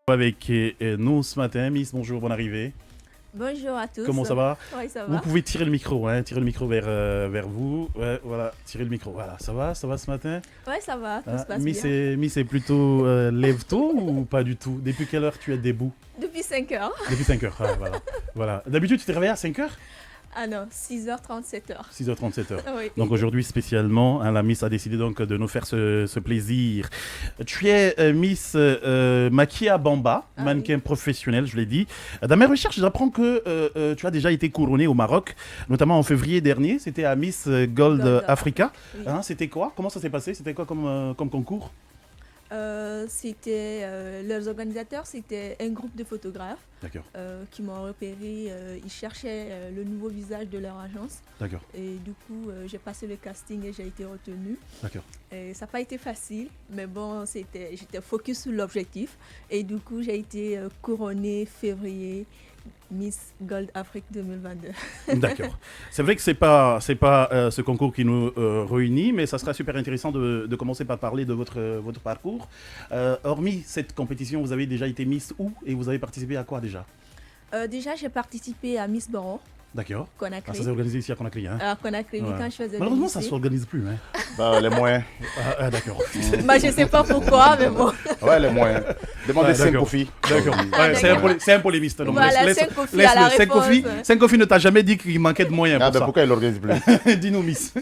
Avec nous ce matin. Miss, bonjour, bonne arrivée. Bonjour à tous. Comment ça va? Oui, ça va. Vous pouvez tirer le micro, tirer le micro vers vous. Ouais, voilà, tirer le micro. Voilà, ça va ce matin? Oui, ça va, tout se passe bien. Miss est plutôt lève-tôt ou pas du tout? Depuis quelle heure tu es debout? Depuis 5 heures. Depuis 5 heures, voilà. Voilà. D'habitude, tu te réveilles à 5 heures? Ah non, 6h30, 7h. 6h30, 7h. Oui. Donc aujourd'hui spécialement, la Miss a décidé donc de nous faire ce plaisir. Tu es Miss Makia Bamba, mannequin professionnel, je l'ai dit. Dans mes recherches, j'apprends que tu as déjà été couronnée au Maroc, notamment en février dernier. C'était à Miss Gold Africa. Oui. C'était quoi? Comment ça s'est passé? C'était quoi comme concours? Leurs organisateurs, c'était un groupe de photographes qui m'ont repéré. Ils cherchaient le nouveau visage de leur agence. D'accord. Et du coup, j'ai passé le casting et j'ai été retenue. D'accord. Et ça n'a pas été facile, mais bon, j'étais focus sur l'objectif. Et du coup, j'ai été couronnée février Miss Gold Afrique 2022. D'accord. C'est vrai que c'est pas ce concours qui nous réunit, mais ça sera super intéressant de commencer par parler de votre parcours. Hormis cette compétition, vous avez déjà été Miss où et vous avez participé à quoi déjà? Déjà, j'ai participé à Miss Baron. D'accord. Conakry. Ça s'est organisé ici à Conakry. À Conakry, oui, quand je faisais. Malheureusement, ça ne s'organise plus. Les moyens. D'accord. Bah, je ne sais pas pourquoi, mais bon. Ouais, les moyens. Demandez 5 Kofi. D'accord. C'est un polémiste. Donc voilà, 5 Kofi à la réponse. 5 Kofi ne t'a jamais dit qu'il manquait de moyens pour ça. Pourquoi il l'organise plus? Dis-nous, Miss.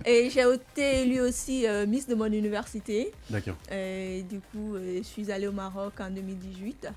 Et j'ai été élue aussi Miss de mon université. D'accord. Et du coup, je suis allée au Maroc en 2018.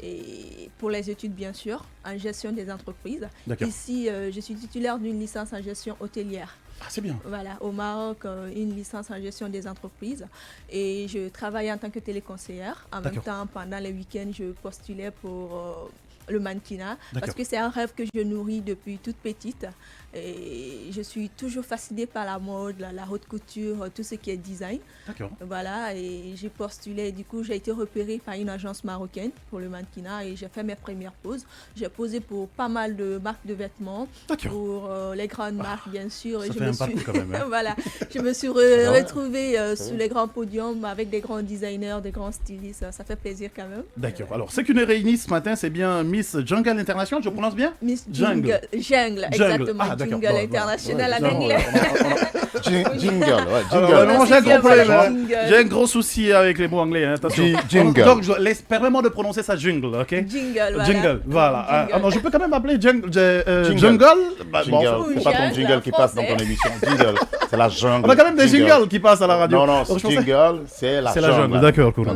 Et pour les études, bien sûr, en gestion des entreprises. Ici, je suis titulaire d'une licence en gestion hôtelière. Ah, c'est bien. Voilà, au Maroc, une licence en gestion des entreprises. Et je travaille en tant que téléconseillère. En même temps, pendant les week-ends, je postulais pour le mannequinat. Parce que c'est un rêve que je nourris depuis toute petite. Et je suis toujours fascinée par la mode, la haute couture, tout ce qui est design. D'accord. Voilà, et j'ai postulé. Du coup, j'ai été repérée par une agence marocaine pour le mannequinat et j'ai fait mes premières poses. J'ai posé pour pas mal de marques de vêtements, pour les grandes marques, bien sûr. Ça fait un parcours quand même. Voilà, je me suis retrouvée sur les grands podiums avec des grands designers, des grands stylistes. Ça fait plaisir quand même. D'accord. Alors, ce qui nous réunit ce matin, c'est bien Miss Jungle International, je prononce bien? Miss Jungle, exactement. Ah, Jungle International en anglais. Jingle, j'ai un gros souci avec les mots anglais. Attention. Jingle. Donc, permets-moi de prononcer ça jungle, ok? Jingle, voilà. Non, je peux quand même appeler jungle. Jingle. C'est pas ton jingle qui passe dans ton émission. Jingle, c'est la jungle. On a quand même des jingles qui passent à la radio. Non, jingle, c'est la jungle. D'accord, cool.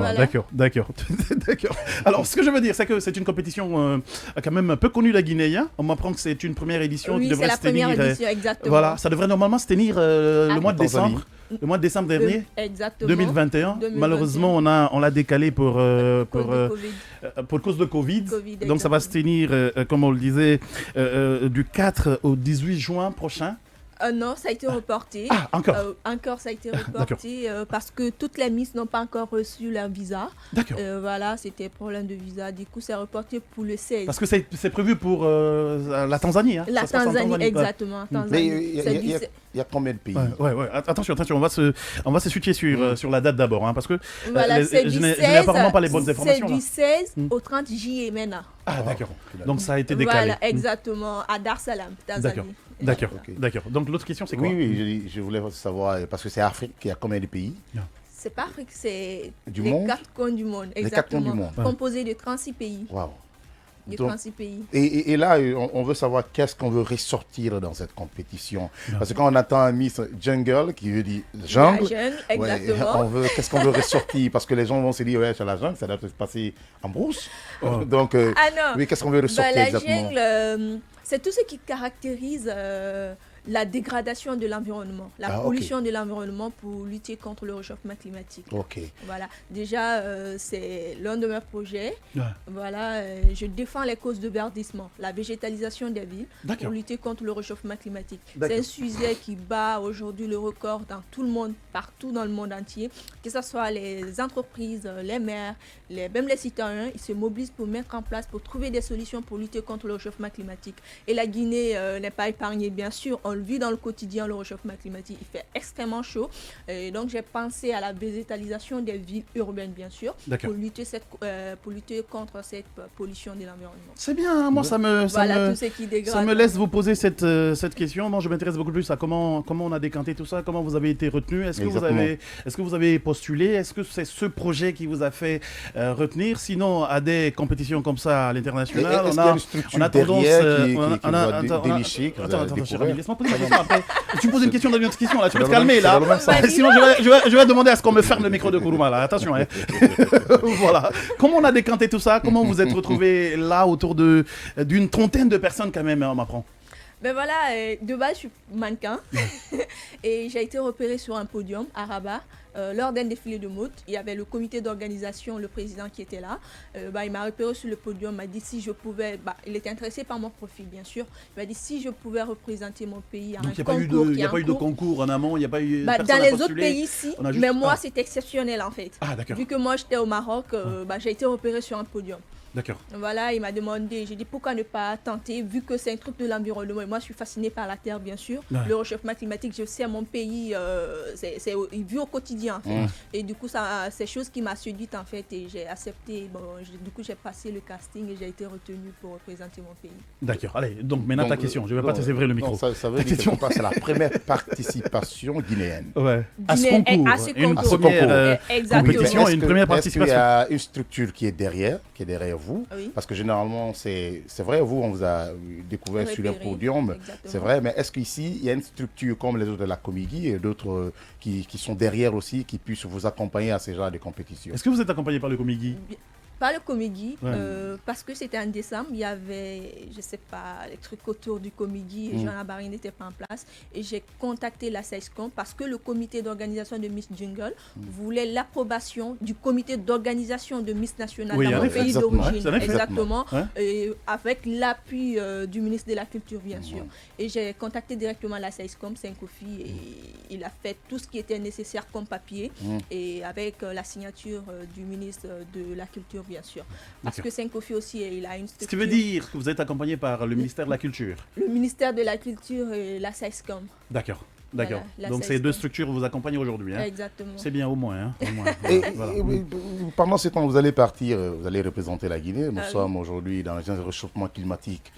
D'accord. Alors, ce que je veux dire, c'est que c'est une compétition quand même un peu connue de la Guinée. On m'apprend que c'est une première édition qui devrait se tenir. Édition, exactement. Voilà, ça devrait normalement se tenir le mois de décembre. Le mois de décembre dernier, 2021. Malheureusement, on l'a décalé pour cause de Covid. Donc ça va se tenir, comme on le disait, du 4 au 18 juin prochain. Non, ça a été reporté. Ah, encore Encore, ça a été reporté parce que toutes les Miss n'ont pas encore reçu leur visa. D'accord. Voilà, c'était problème de visa. Du coup, c'est reporté pour le 16. Parce que c'est prévu pour la Tanzanie. La Tanzanie, exactement. Il y a combien de pays? Ouais. Attention, on va se switcher sur la date d'abord. Parce que voilà, je n'ai apparemment pas les bonnes informations. C'est du 16 au 30 juillet maintenant. Ah, d'accord. Donc ça a été décalé. Voilà, exactement, à Dar Salam, Tanzanie. D'accord. Donc l'autre question, c'est quoi? Oui, je voulais savoir, parce que c'est Afrique, il y a combien de pays? C'est pas Afrique, c'est les 4 coins du monde. Exactement. Les 4 coins du monde. Composé de 36 pays. Waouh. De 36 pays. Et là, on veut savoir qu'est-ce qu'on veut ressortir dans cette compétition. Parce que quand on attend un Miss Jungle, qui veut dire jungle, exactement. Qu'est-ce qu'on veut ressortir? Parce que les gens vont se dire, c'est la jungle, ça doit se passer en brousse. Donc, oui, qu'est-ce qu'on veut ressortir exactement? La jungle, c'est tout ce qui caractérise la dégradation de l'environnement, la pollution de l'environnement pour lutter contre le réchauffement climatique. Voilà. Déjà, c'est l'un de mes projets. Voilà, je défends les causes de verdissement, la végétalisation des villes pour lutter contre le réchauffement climatique. C'est un sujet qui bat aujourd'hui le record dans tout le monde, partout dans le monde entier, que ce soit les entreprises, les maires, même les citoyens, ils se mobilisent pour mettre en place, pour trouver des solutions pour lutter contre le réchauffement climatique. Et la Guinée n'est pas épargnée, bien sûr. On le vit dans le quotidien, le réchauffement climatique, il fait extrêmement chaud. Et donc, j'ai pensé à la végétalisation des villes urbaines, bien sûr, pour lutter contre cette pollution de l'environnement. C'est bien, moi, ça me laisse vous poser cette question. Moi, je m'intéresse beaucoup plus à comment on a décanté tout ça, comment vous avez été retenu. Est-ce que vous avez postulé? Est-ce que c'est ce projet qui vous a fait retenir? Sinon, à des compétitions comme ça à l'international, on a tendance... Attends, cher ami, laisse-moi poser ma question après. Tu me poses une question dans une autre question, là. Tu peux te calmer, là. Sinon, je vais demander à ce qu'on me ferme le micro de Kourouma, là. Attention, hein. Voilà. Comment on a décanté tout ça? Comment vous êtes retrouvés là autour d'une trentaine de personnes quand même, on m'apprend? Ben voilà, de base, je suis mannequin et j'ai été repérée sur un podium à Rabat. Lors d'un défilé de mode, il y avait le comité d'organisation, le président qui était là. Il m'a repéré sur le podium, m'a dit si je pouvais, il était intéressé par mon profil bien sûr, il m'a dit si je pouvais représenter mon pays à un concours. Donc il n'y a pas eu de concours en amont, il n'y a pas eu... Dans les autres pays, si, mais moi c'est exceptionnel en fait. Ah d'accord. Vu que moi j'étais au Maroc, j'ai été repéré sur un podium. D'accord. Voilà, il m'a demandé, j'ai dit pourquoi ne pas tenter, vu que c'est un truc de l'environnement. Et moi, je suis fascinée par la Terre, bien sûr. Ouais. Le réchauffement climatique, je sais, mon pays, il vit au quotidien, en fait. Et du coup, c'est une chose qui m'a séduite, en fait, et j'ai accepté. Du coup, j'ai passé le casting et j'ai été retenue pour représenter mon pays. D'accord. Allez, donc maintenant ta question. Je ne vais pas te sévrer le micro. Non, ça veut dire que c'est la première participation guinéenne. Ouais. À ce concours. Une première compétition et une première participation. Est-ce qu'il y a une structure qui est derrière vous? Oui. Parce que généralement, c'est vrai, vous, on vous a découvert sur le podium, c'est vrai, mais est-ce qu'ici, il y a une structure comme les autres de la Comigi et d'autres qui sont derrière aussi, qui puissent vous accompagner à ces genres de compétitions? Est-ce que vous êtes accompagné par le Comigi? Pas le Comigi, parce que c'était en décembre, il y avait, je sais pas, les trucs autour du Comigi et Jean Labarine n'était pas en place. Et j'ai contacté la SAISCOM parce que le comité d'organisation de Miss Jungle voulait l'approbation du comité d'organisation de Miss Nationale dans mon pays d'origine. Exactement. Et avec l'appui du ministre de la Culture, bien sûr. Et j'ai contacté directement la SAISCOM, Senkofi, et il a fait tout ce qui était nécessaire comme papier, et avec la signature du ministre de la Culture, bien sûr. Parce que Senkofi aussi, il a une structure. Ce qui veut dire que vous êtes accompagné par le ministère de la Culture. Le ministère de la Culture et la SAISCOM. D'accord. D'accord. Voilà, donc ces deux structures vous accompagnent aujourd'hui. Hein. Exactement. C'est bien au moins. Hein, au moins. Voilà. Pendant ce temps, vous allez partir, vous allez représenter la Guinée. Nous sommes aujourd'hui dans un réchauffement climatique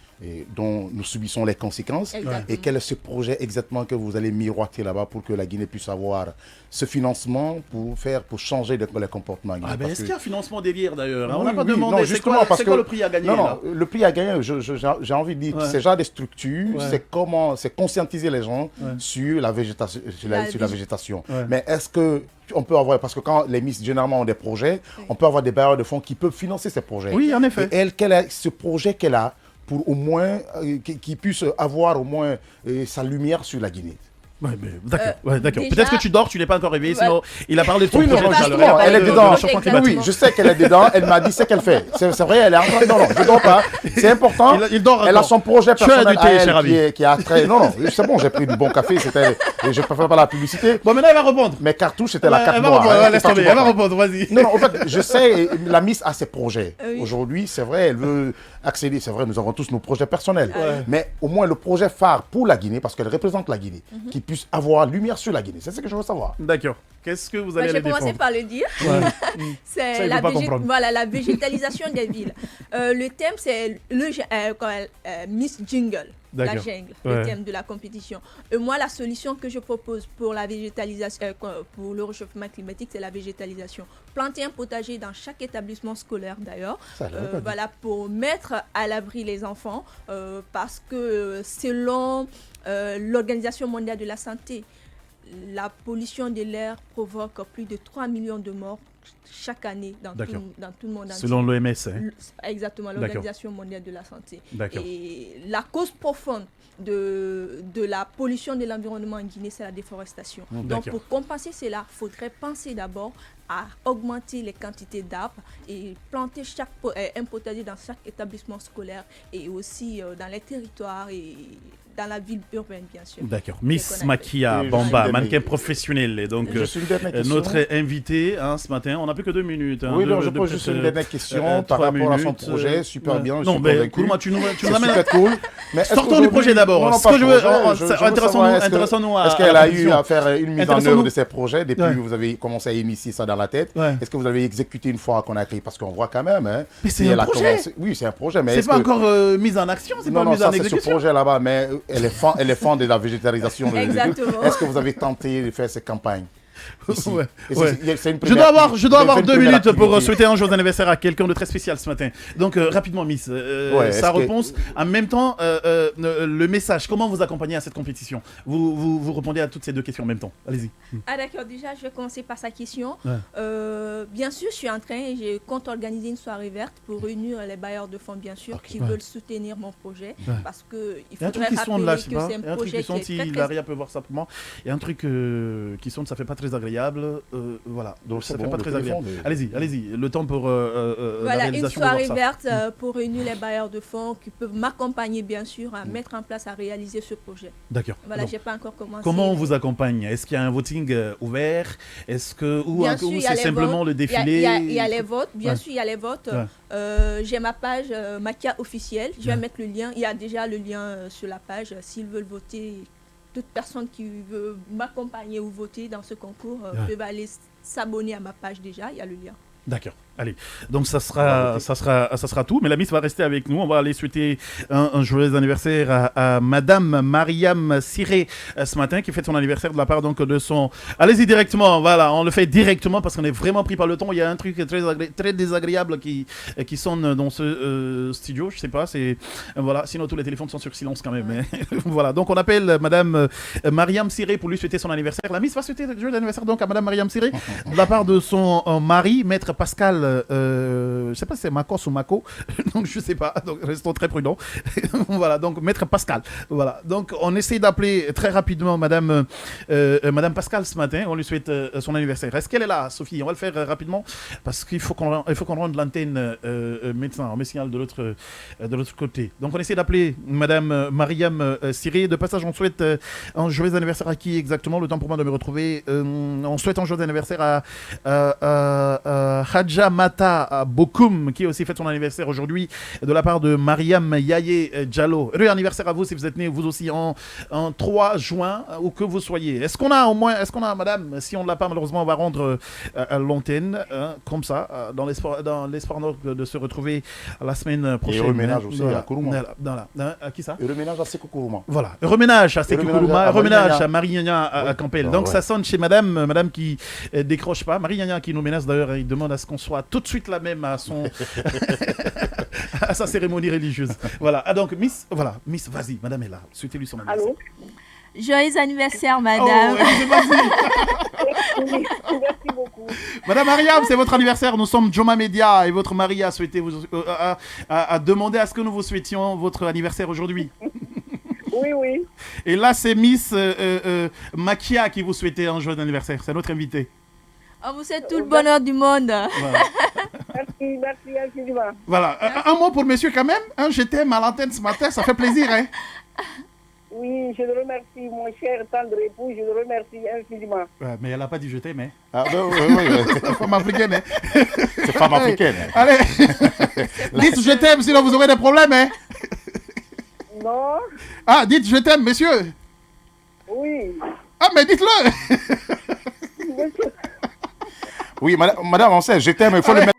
dont nous subissons les conséquences. Exactement. Et quel est ce projet exactement que vous allez miroiter là-bas pour que la Guinée puisse avoir ce financement pour changer les comportements guinéens? Est-ce qu'il y a un financement derrière d'ailleurs? On n'a n'a pas demandé. C'est quoi le prix à gagner? Non, le prix à gagner, j'ai envie de dire que c'est genre des structures, c'est conscientiser les gens sur la végétation. Mais est-ce que on peut avoir, parce que quand les Miss généralement ont des projets, on peut avoir des bailleurs de fonds qui peuvent financer ces projets. Oui, en effet. Et elle, quel est ce projet qu'elle a pour au moins qu'il puisse avoir au moins sa lumière sur la Guinée? D'accord. Peut-être que tu dors, tu n'es pas encore réveillé, sinon il a parlé de ton projet. Justement, elle est dedans. Oui, je sais qu'elle est dedans, elle m'a dit ce qu'elle fait. C'est vrai, elle est en train. Non, je ne dors pas. C'est important. Elle a son projet personnel qui a trait. Non, c'est bon, j'ai pris du bon café, je ne préfère pas la publicité. Bon, maintenant elle va répondre. Mais Cartouche, c'était la carte noire. Elle va répondre, vas-y. Non, en fait, je sais, la Miss a ses projets. Aujourd'hui, c'est vrai, elle veut accéder. C'est vrai, nous avons tous nos projets personnels. Mais au moins le projet phare pour la Guinée, parce qu'elle représente la Guinée, qui puisse avoir lumière sur la Guinée. C'est ce que je veux savoir. D'accord. Qu'est-ce que vous allez aller défendre? Je vais commencer par le dire. C'est la végétalisation des villes. Le thème, c'est Miss Jungle. La jungle, le thème de la compétition. Et moi, la solution que je propose pour la végétalisation, pour le réchauffement climatique, c'est la végétalisation. Planter un potager dans chaque établissement scolaire, d'ailleurs, pour mettre à l'abri les enfants, parce que selon l'Organisation mondiale de la santé, la pollution de l'air provoque plus de 3 millions de morts chaque année dans tout le monde. Selon l'OMS. Exactement, l'Organisation mondiale de la santé. Et la cause profonde de la pollution de l'environnement en Guinée, c'est la déforestation. Donc pour compenser cela, il faudrait penser d'abord à augmenter les quantités d'arbres et planter un potager dans chaque établissement scolaire et aussi dans les territoires et dans la ville urbaine, bien sûr. D'accord. Miss Makia Bamba, mannequin professionnel. Et donc, notre invité ce matin, on n'a plus que 2 minutes. Oui, donc je pose juste une dernière question par rapport à son projet. Super bien. Non, mais Kourouma, tu nous amènes. Super cool. Sortons du projet d'abord. Intéressons-nous à. Est-ce qu'elle a eu à faire une mise en œuvre de ses projets depuis que vous avez commencé à initier ça dans la tête? Est-ce que vous avez exécuté une fois qu'on a créé? Parce qu'on voit quand même. Mais c'est un projet. Oui, c'est un projet. Mais c'est pas encore mise en action, c'est pas mise en exécution. C'est ce projet là-bas, mais elle est fan de la végétarisation. Exactement. Est-ce que vous avez tenté de faire ces campagnes? Je dois avoir 2 minutes pour souhaiter un joyeux anniversaire à quelqu'un de très spécial ce matin. Donc rapidement, Miss, sa réponse. En même temps, le message, comment vous accompagnez à cette compétition? Vous répondez à toutes ces 2 questions en même temps. Allez-y. Ah d'accord, déjà je vais commencer par sa question. Bien sûr, je suis en train et je compte organiser une soirée verte pour réunir les bailleurs de fonds, bien sûr, qui veulent soutenir mon projet. Parce qu'il faudrait rappeler que c'est un projet qui est très... Laria peut voir ça pour moi. Il y a un truc qui sonne, ça fait pas très agréable. Voilà, donc ça fait pas très agréable. Allez-y, le temps pour voilà, la réalisation. Une soirée verte pour réunir les bailleurs de fonds qui peuvent m'accompagner bien sûr à mettre en place, à réaliser ce projet. D'accord. Voilà, j'ai pas encore commencé. Comment on vous accompagne? Est-ce qu'il y a un voting ouvert? Est-ce que ou c'est simplement le défilé? Il y a les votes, bien sûr, il y a les votes. J'ai ma page Makia officielle. Je vais mettre le lien. Il y a déjà le lien sur la page. S'ils veulent voter. Toute personne qui veut m'accompagner ou voter dans ce concours peut aller s'abonner à ma page déjà, il y a le lien. D'accord. Allez, donc ça sera tout. Mais la Miss va rester avec nous. On va aller souhaiter un joyeux anniversaire à Madame Mariam Siré ce matin, qui fête son anniversaire de la part donc de son. Allez-y directement. Voilà, on le fait directement parce qu'on est vraiment pris par le temps. Il y a un truc très désagréable qui sonne dans ce studio. Je sais pas. Voilà. Sinon tous les téléphones sont sur silence quand même. Mais voilà. Donc on appelle Madame Mariam Siré pour lui souhaiter son anniversaire. La Miss va souhaiter le joyeux anniversaire donc à Madame Mariam Siré de la part de son mari, Maître Pascal. Je ne sais pas si c'est Makos ou Mako, donc je ne sais pas, donc restons très prudents. Voilà, donc Maître Pascal. Voilà, donc on essaie d'appeler très rapidement Madame Pascal ce matin, on lui souhaite son anniversaire. Est-ce qu'elle est là, Sophie? On va le faire rapidement parce qu'il faut qu'on rende l'antenne médecin, on met signal de l'autre côté. Donc on essaie d'appeler Madame Mariam Siré. De passage, on souhaite un joyeux anniversaire à qui exactement? Le temps pour moi de me retrouver. On souhaite un joyeux anniversaire à Hadja Mata Bokoum, qui aussi fête son anniversaire aujourd'hui, de la part de Mariam Yaye Diallo. Heureux anniversaire à vous si vous êtes né vous aussi en 3 juin, où que vous soyez. Est-ce qu'on a madame? Si on ne l'a pas, malheureusement, on va rendre l'antenne, comme ça, dans l'espoir de se retrouver la semaine prochaine. Et reménage aussi à Kourouma. À qui ça? Et reménage à Sekou Kourouma. Voilà, reménage à Sekou Kourouma, reménage à Marie-Nyanya à Campbell. Donc ça sonne chez madame qui décroche pas. Marie-Nyanya qui nous menace d'ailleurs, il demande à ce qu'on soit tout de suite la même à sa cérémonie religieuse. Voilà. Ah donc Miss, vas-y, madame est là. Souhaitez-lui son anniversaire. Allô? Joyeux anniversaire, madame. Merci beaucoup. Madame Mariam, c'est votre anniversaire. Nous sommes Joma Media et votre mari a souhaité a demandé à ce que nous vous souhaitions votre anniversaire aujourd'hui. Oui. Et là, c'est Miss Makia qui vous souhaitait un joyeux anniversaire. C'est notre invité. On vous souhaite tout le bonheur du monde. Voilà. Merci infiniment. Voilà. Un mot pour monsieur quand même. Je t'aime à l'antenne ce matin, ça fait plaisir. Hein? Oui, je le remercie, mon cher tendre époux, je le remercie infiniment. Ouais, mais elle n'a pas dit je t'aime. Hein? Ah, oui. C'est femme africaine. Hein? C'est femme africaine. Allez. Dites je t'aime, sinon vous aurez des problèmes. Hein? Non. Ah, dites je t'aime, monsieur. Oui. Ah, mais dites-le. Oui, madame, on sait, je t'aime, il faut le mettre.